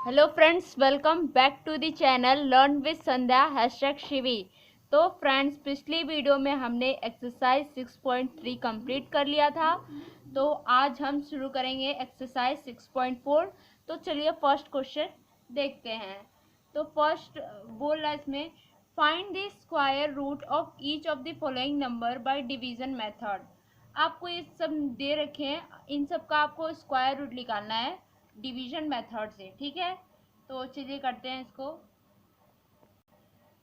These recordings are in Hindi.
Hello friends, welcome back to the channel learn with Sandhya hashtag Shivi. तो फ्रेंड्स, पिछली वीडियो में हमने एक्सरसाइज 6.3 कंप्लीट कर लिया था। तो आज हम शुरू करेंगे एक्सरसाइज 6.4। तो चलिए फर्स्ट क्वेश्चन देखते हैं। तो फर्स्ट बोल रहा है इसमें, find the square root of each of the following number by division method. आपको ये सब दे रखे हैं, इन सब का आपको स्क्वायर रूट निकालना है डिवीजन मेथड से। ठीक है, तो चलिए करते हैं इसको।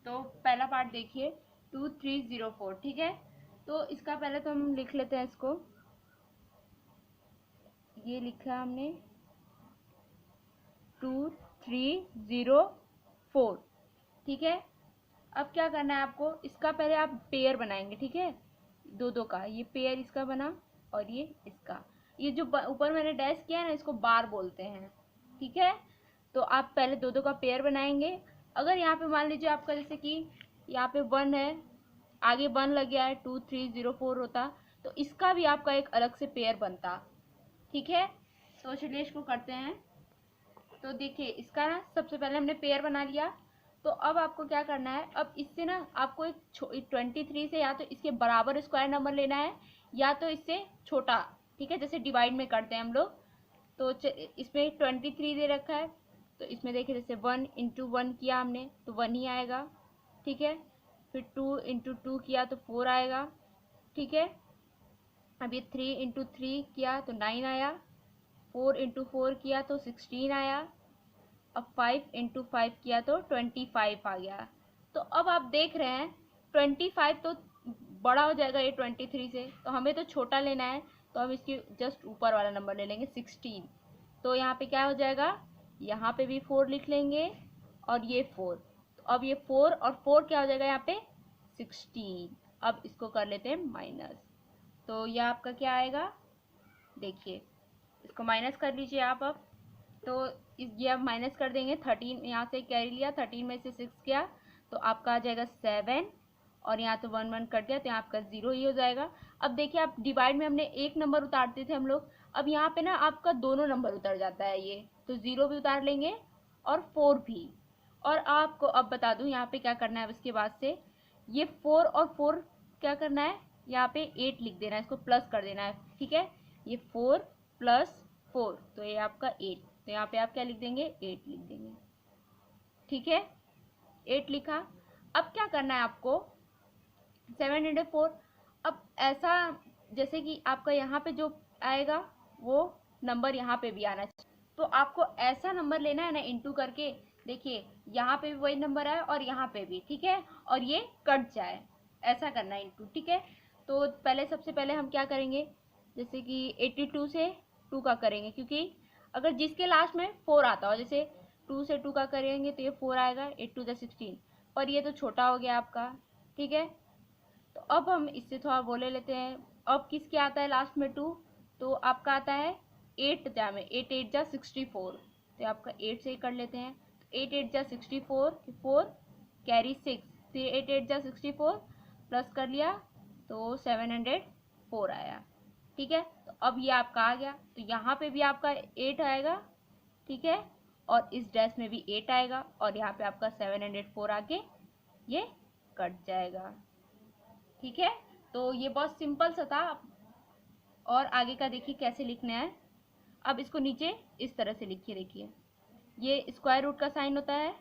तो पहला पार्ट देखिए, 2304। ठीक है, तो इसका पहले तो हम लिख लेते हैं इसको। ये लिखा हमने 2304। ठीक है, अब क्या करना है आपको, इसका पहले आप पेयर बनाएंगे। ठीक है, दो दो का ये पेयर इसका बना और ये इसका, ये जो ऊपर मैंने डैश किया है ना, इसको बार बोलते हैं। ठीक है, तो आप पहले दो दो का पेयर बनाएंगे। अगर यहाँ पे मान लीजिए आपका जैसे कि यहाँ पे 1 है, आगे 1 लग गया है, 2304 होता, तो इसका भी आपका एक अलग से पेयर बनता। ठीक है, तो चलिए इसको करते हैं। तो देखिए, इसका ना सबसे पहले हमने पेयर बना लिया। तो अब आपको क्या करना है, अब इससे ना आपको एक 23 से या तो इसके बराबर स्क्वायर नंबर लेना है या तो इससे छोटा। ठीक है, जैसे डिवाइड में करते हैं हम लोग। तो इसमें 23 दे रखा है, तो इसमें देखिए जैसे 1 इंटू 1 किया हमने तो 1 ही आएगा। ठीक है, फिर 2 इंटू 2 किया तो 4 आएगा। ठीक है, अब ये 3 इंटू 3 किया तो 9 आया। 4 इंटू 4 किया तो 16 आया। अब 5 इंटू 5 किया तो 25 आ गया। तो अब आप देख रहे हैं 25 तो बड़ा हो जाएगा ये 23 से, तो हमें तो छोटा लेना है। तो हम इसके जस्ट ऊपर वाला नंबर ले लेंगे 16। तो यहाँ पे क्या हो जाएगा, यहाँ पे भी 4 लिख लेंगे और ये 4। तो अब ये 4 और 4 क्या हो जाएगा यहाँ पे 16। अब इसको कर लेते हैं माइनस। तो यह आपका क्या आएगा, देखिए इसको माइनस कर लीजिए आप। अब तो ये आप माइनस कर देंगे। 13 यहाँ से कैरी लिया, 13 में से 6 गया तो आपका आ जाएगा 7, और यहाँ तो 1 1 कट गया तो यहाँ आपका 0 ही हो जाएगा। अब देखिए, आप डिवाइड में हमने एक नंबर उतारते थे हम लोग, अब यहाँ पे ना आपका दोनों नंबर उतर जाता है ये, तो 0 भी उतार लेंगे और 4 भी। और आपको अब बता दूँ यहाँ पे क्या करना है। अब इसके बाद से ये 4 और 4 क्या करना है, यहाँ पे 8 लिख देना है, इसको प्लस कर देना है। ठीक है, ये 4 प्लस 4 तो ये आपका 8, तो यहाँ पे आप क्या लिख देंगे 8 लिख देंगे। ठीक है, 8 लिखा। अब क्या करना है आपको, 704। अब ऐसा जैसे कि आपका यहाँ पे जो आएगा वो नंबर यहाँ पे भी आना चाहिए। तो आपको ऐसा नंबर लेना है ना इंटू करके, देखिए यहाँ पे भी वही नंबर आए और यहाँ पे भी। ठीक है, और ये कट जाए, ऐसा करना है इंटू। ठीक है, तो पहले सबसे पहले हम क्या करेंगे, जैसे कि 82 से 2 का करेंगे, क्योंकि अगर जिसके लास्ट में 4 आता हो, जैसे 2 से 2 का करेंगे तो ये 4 आएगा, 8 2 16, पर ये तो छोटा हो गया आपका। ठीक है, तो अब हम इससे थोड़ा वो ले लेते हैं। अब किसके आता है लास्ट में 2, तो आपका आता है 8 जा में, 8 8 जा 64, तो आपका 8 से ही कर लेते हैं। तो 8 8 जा 64, 4 कैरी 6, फिर 8 8 जा 64 प्लस कर लिया तो 704 आया। ठीक है, तो अब ये आपका आ गया, तो यहाँ पे भी आपका 8 आएगा। ठीक है, और इस डैश में भी 8 आएगा और यहाँ पे आपका 704 आके ये कट जाएगा। ठीक है, तो ये बहुत सिंपल सा था। और आगे का देखिए कैसे लिखना है। अब इसको नीचे इस तरह से लिखिए, देखिए ये स्क्वायर रूट का साइन होता है।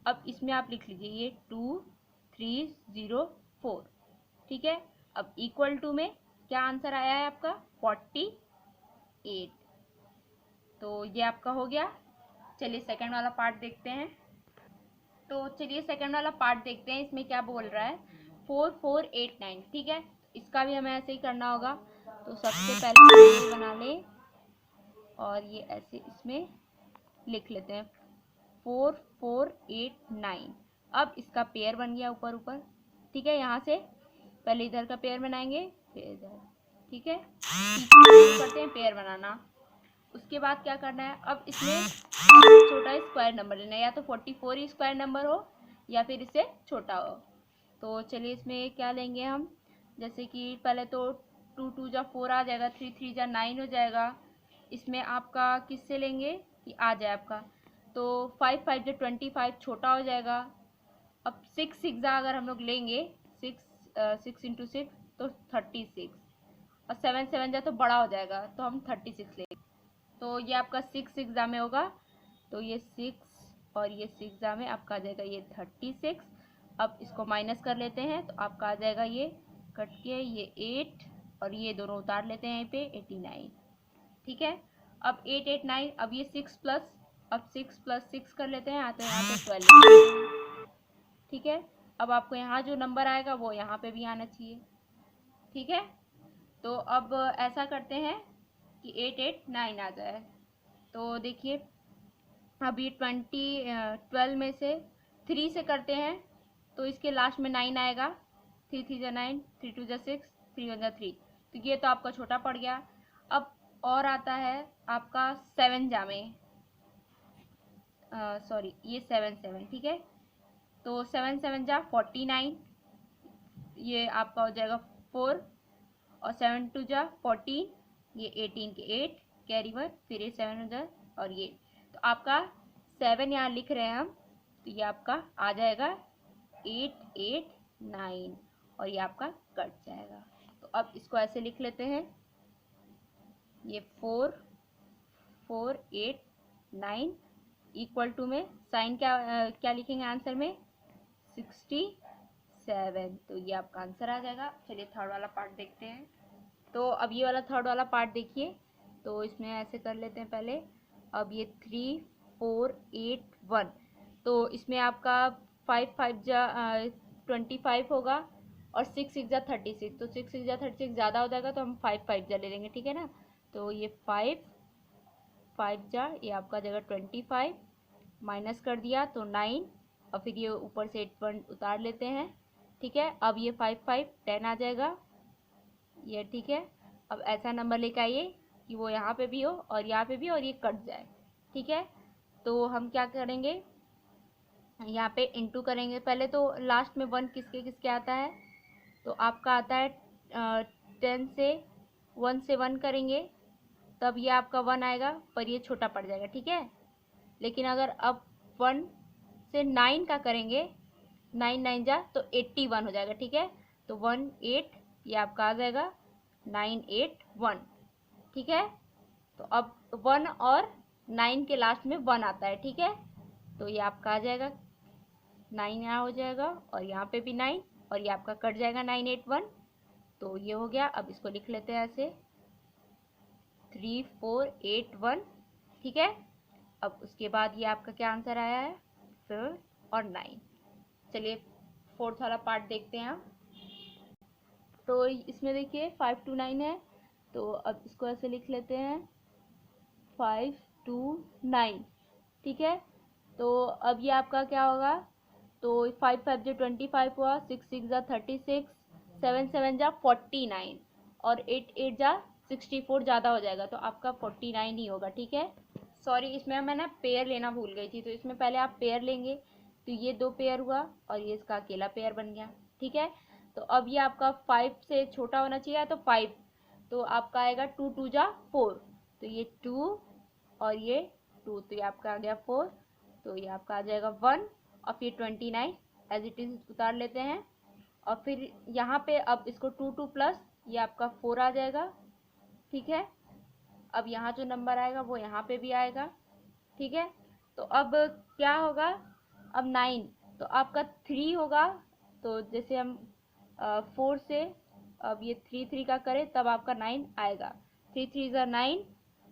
अब इसमें आप लिख लीजिए ये 2304। ठीक है, अब इक्वल टू में क्या आंसर आया है आपका 48। तो ये आपका हो गया। चलिए सेकंड वाला पार्ट देखते हैं। तो चलिए सेकंड वाला पार्ट देखते हैं, इसमें क्या बोल रहा है 4489। ठीक है, इसका भी हमें ऐसे ही करना होगा। तो सबसे पहले ये बना लें और ये ऐसे इसमें लिख लेते हैं 4489। अब इसका पेयर बन गया ऊपर ऊपर। ठीक है, यहाँ से पहले इधर का पेयर बनाएंगे फिर इधर। ठीक है, करते हैं पेयर बनाना। उसके बाद क्या करना है, अब इसमें छोटा स्क्वायर नंबर लेना है, या तो 44 ही स्क्वायर नंबर हो या फिर इससे छोटा हो। तो चलिए इसमें क्या लेंगे हम, जैसे कि पहले तो 2 2 जा 4 आ जाएगा, 3 3 जा 9 हो जाएगा। इसमें आपका किससे लेंगे कि आ जाए आपका तो 5 5 जो 25 छोटा हो जाएगा। अब 6 6 अगर हम लोग लेंगे, 6 तो 36, और 7 7 जा तो बड़ा हो जाएगा तो हम 36 लेंगे। तो ये आपका 6 6 में होगा, तो ये 6 और ये 6 में आपका आ जाएगा ये 36। अब इसको माइनस कर लेते हैं तो आपका आ जाएगा ये कट के ये 8, और ये दोनों उतार लेते हैं यहाँ पे 89। ठीक है, अब 8 8 9, अब ये 6 प्लस, अब 6 प्लस 6 कर लेते हैं, तो यहाँ पे 12 लिख लेते हैं। ठीक है, अब आपको यहाँ जो नंबर आएगा वो यहाँ पे भी आना चाहिए। ठीक है, तो अब ऐसा करते हैं कि 8 8 9 आ जाए। तो देखिए अब ये 12 में से 3 से करते हैं तो इसके लास्ट में 9 आएगा। 3 3 जा 9, 3 2 जा 6, 3 1 जा 3, तो ये तो आपका छोटा पड़ गया। अब और आता है आपका 7 जा में, सॉरी ये 7 7। ठीक है, तो 7 7 जा 49, ये आपका हो जाएगा 4, और 7 2 जा 14, ये 18 के 8 कैरी 1, फिर ये 7 हो जाए, और ये तो आपका 7 यहाँ लिख रहे हैं हम, तो ये आपका आ जाएगा 8 8 9, और ये आपका कट जाएगा। तो अब इसको ऐसे लिख लेते हैं, ये 4 4 8 9 इक्वल टू में साइन क्या लिखेंगे आंसर में 67। तो ये आपका आंसर आ जाएगा। चलिए थर्ड वाला पार्ट देखते हैं। तो अब ये वाला थर्ड वाला पार्ट देखिए, तो इसमें ऐसे कर लेते हैं पहले। अब ये 3 4 8 1, तो इसमें आपका 5 5 जा 25 होगा, और 6 6 जा 36, तो 6 6 जा 36 ज़्यादा हो जाएगा तो हम 5 5 जा ले लेंगे। ठीक है ना, तो ये 5 5 जा ये आपका जगह 25, माइनस कर दिया तो 9, और फिर ये ऊपर से 8 1 उतार लेते हैं। ठीक है, अब ये 5 5 10 आ जाएगा ये। ठीक है, अब ऐसा नंबर लेके आइए कि वो यहाँ पे भी हो और यहाँ पे भी, और ये कट जाए। ठीक है, तो हम क्या करेंगे, यहाँ पे इंटू करेंगे पहले। तो लास्ट में 1 किसके किसके आता है, तो आपका आता है 10 से 1 से 1 करेंगे तब ये आपका 1 आएगा, पर ये छोटा पड़ जाएगा। ठीक है, लेकिन अगर अब 1 से 9 का करेंगे, 9 9 जा तो 81 हो जाएगा। ठीक है, तो 1 8 ये आपका आ जाएगा 9 8 1। ठीक है, तो अब 1 और 9 के लास्ट में 1 आता है। ठीक है, तो ये आपका आ जाएगा 9 यहाँ हो जाएगा, और यहाँ पे भी 9, और ये आपका कट जाएगा 9 8 1। तो ये हो गया। अब इसको लिख लेते हैं ऐसे 3 4 8 1। ठीक है, अब उसके बाद ये आपका क्या आंसर आया है 4 और 9। चलिए फोर्थ वाला पार्ट देखते हैं हम। तो इसमें देखिए 5 2 9 है, तो अब इसको ऐसे लिख लेते हैं 5 2 9। ठीक है, तो अब ये आपका क्या होगा, तो 5 5 जो 25 हुआ, 6 6 जा 36, 7 7 जा 49, और 8 8 जा 64 ज़्यादा हो जाएगा तो आपका 49 ही होगा। ठीक है, सॉरी इसमें मैं ना पेयर लेना भूल गई थी, तो इसमें पहले आप पेयर लेंगे, तो ये 2 पेयर हुआ और ये इसका अकेला पेयर बन गया। ठीक है, तो अब ये आपका 5 से छोटा होना चाहिए, तो 5, तो आपका आएगा 2 2 जा 4, तो ये 2 और ये 2, तो ये आपका आ गया 4, तो ये आपका आ जाएगा 1, और फिर 29 एज इट इज उतार लेते हैं, और फिर यहाँ पे अब इसको 2 2 प्लस ये आपका 4 आ जाएगा। ठीक है, अब यहाँ जो नंबर आएगा वो यहाँ पे भी आएगा। ठीक है, तो अब क्या होगा, अब 9, तो आपका 3 होगा, तो जैसे हम 4 से अब ये 3 3 का करें तब आपका 9 आएगा। 3 3 जा 9,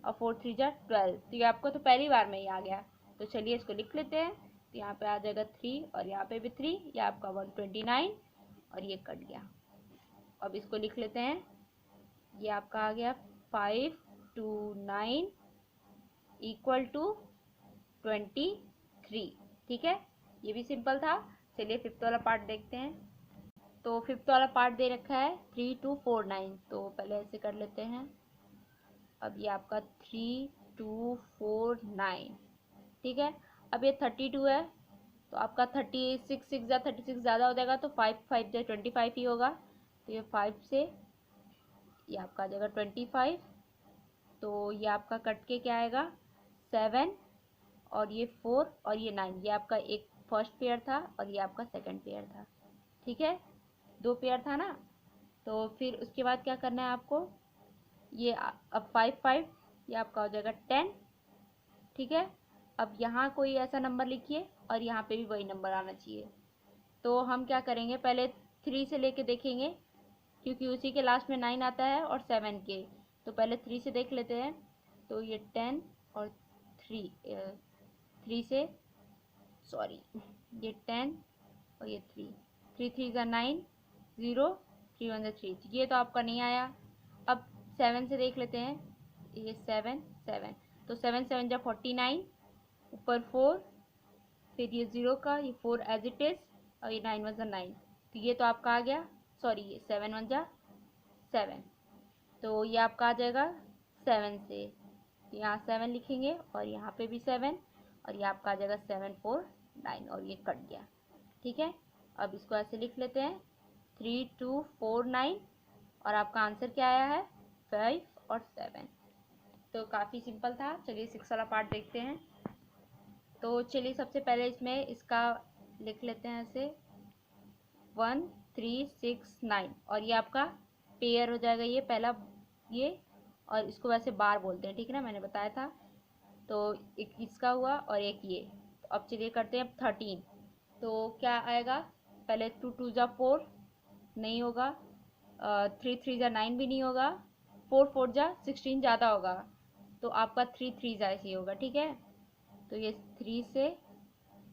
और 4 3 जा 12, तो ये आपको तो पहली बार में ही आ गया। तो चलिए इसको लिख लेते हैं, तो यहाँ पे आ जाएगा 3, और यहाँ पे भी 3, ये आपका 129, और ये कट गया। अब इसको लिख लेते हैं, ये आपका आ गया 5 2 9 इक्वल टू 23। ठीक है, ये भी सिंपल था। चलिए फिफ्थ वाला पार्ट देखते हैं। तो फिफ्थ वाला पार्ट दे रखा है 3 2 4 9, तो पहले ऐसे कर लेते हैं। अब ये आपका 3 2 4 9। ठीक है, अब ये 32 है, तो आपका 36 6 जा 36 ज़्यादा हो जाएगा, तो 5 5 जा 25 ही होगा, तो ये 5 से ये आपका आ जाएगा 25, तो ये आपका कट के क्या आएगा 7, और ये 4 और ये 9, ये आपका एक फर्स्ट पेयर था और ये आपका सेकंड पेयर था। ठीक है, 2 पेयर था ना। तो फिर उसके बाद क्या करना है आपको, ये अब 5 5 ये आपका हो जाएगा 10। ठीक है, अब यहाँ कोई ऐसा नंबर लिखिए और यहाँ पे भी वही नंबर आना चाहिए। तो हम क्या करेंगे, पहले 3 से लेके देखेंगे क्योंकि उसी के लास्ट में 9 आता है और 7 के। तो पहले 3 से देख लेते हैं। तो ये 10 और 3 से, सॉरी, ये 10 और ये 3, 3 3 ज़ा 9, 0, 3 1 ज़ा 3, ये तो आपका नहीं आया। अब 7 से देख लेते हैं। ये 7 7, तो 7 7 ज़ा 49, ऊपर 4, फिर ये 0 का, ये 4 एज इट इज़, और ये 9 1 ज़ा 9, तो ये तो आपका आ गया। सॉरी, ये 7 1 ज़ा 7, तो ये आपका आ जाएगा 7 से। तो यहाँ 7 लिखेंगे और यहाँ पे भी 7, और ये आपका आ जाएगा 7 4 9, और ये कट गया। ठीक है, अब इसको ऐसे लिख लेते हैं 3 2 4 9, और आपका आंसर क्या आया है, 5 और 7। तो काफ़ी सिंपल था। चलिए 6 वाला पार्ट देखते हैं। तो चलिए सबसे पहले इसमें इसका लिख लेते हैं ऐसे 1 3 6 9, और ये आपका पेयर हो जाएगा, ये पहला ये, और इसको वैसे बार बोलते हैं, ठीक है ना, मैंने बताया था। तो एक इसका हुआ और एक ये। तो अब चलिए करते हैं 13। तो क्या आएगा, पहले 2 2 ज़ा 4 नहीं होगा, 3 3 ज़ा 9 भी नहीं होगा, 4 4 ज़ा 16 ज़्यादा होगा, तो आपका 3 3 ज़ा ऐसे ही होगा। ठीक है, तो ये 3 से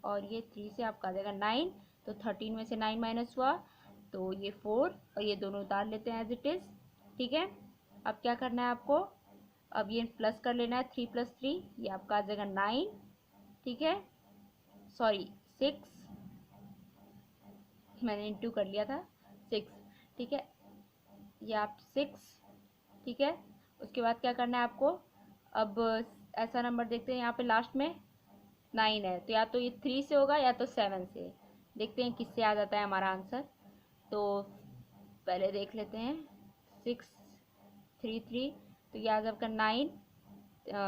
और ये 3 से आपका आ जाएगा 9, तो 13 में से 9 माइनस हुआ, तो ये 4, और ये दोनों उतार लेते हैं एज इट इज़। ठीक है, अब क्या करना है आपको, अब ये प्लस कर लेना है, 3 + 3, ये आपका आ जाएगा 9। ठीक है, सॉरी 6, मैंने इंटू कर लिया था, 6। ठीक है, ये आप 6। ठीक है, उसके बाद क्या करना है आपको, अब ऐसा नंबर देखते हैं, यहाँ पे लास्ट में 9 है, तो या तो ये 3 से होगा या तो 7 से। देखते हैं किससे आ जाता है हमारा आंसर। तो पहले देख लेते हैं 6 3 3, तो ये आ जाएगा आपका 9,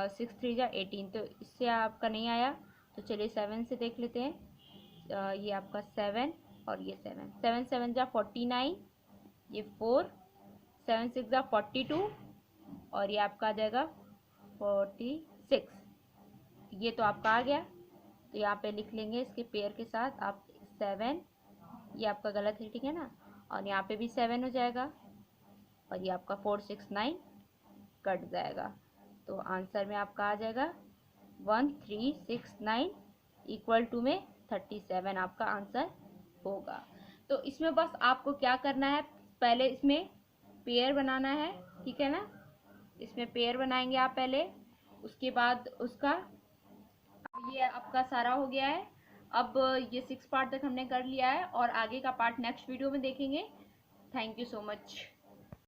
6 3 ज़ा 18, तो इससे आपका नहीं आया। तो चलिए 7 से देख लेते हैं। ये आपका 7 और ये 7, 7 7 ज़ा 49, ये 4, 7 6 ज़ा 42, और ये आपका आ जाएगा 46। ये तो आपका आ गया। तो यहाँ पे लिख लेंगे इसके पेयर के साथ आप 7, ये आपका गलत है, ठीक है ना, और यहाँ पे भी 7 हो जाएगा, और ये आपका 4 6 9 कट जाएगा। तो आंसर में आपका आ जाएगा 1 3 6 9 इक्वल टू में 37 आपका आंसर होगा। तो इसमें बस आपको क्या करना है, पहले इसमें पेयर बनाना है, ठीक है ना, इसमें पेयर बनाएंगे आप पहले, उसके बाद उसका, ये आपका सारा हो गया है। अब ये 6 पार्ट तक हमने कर लिया है और आगे का पार्ट नेक्स्ट वीडियो में देखेंगे। Thank you so much.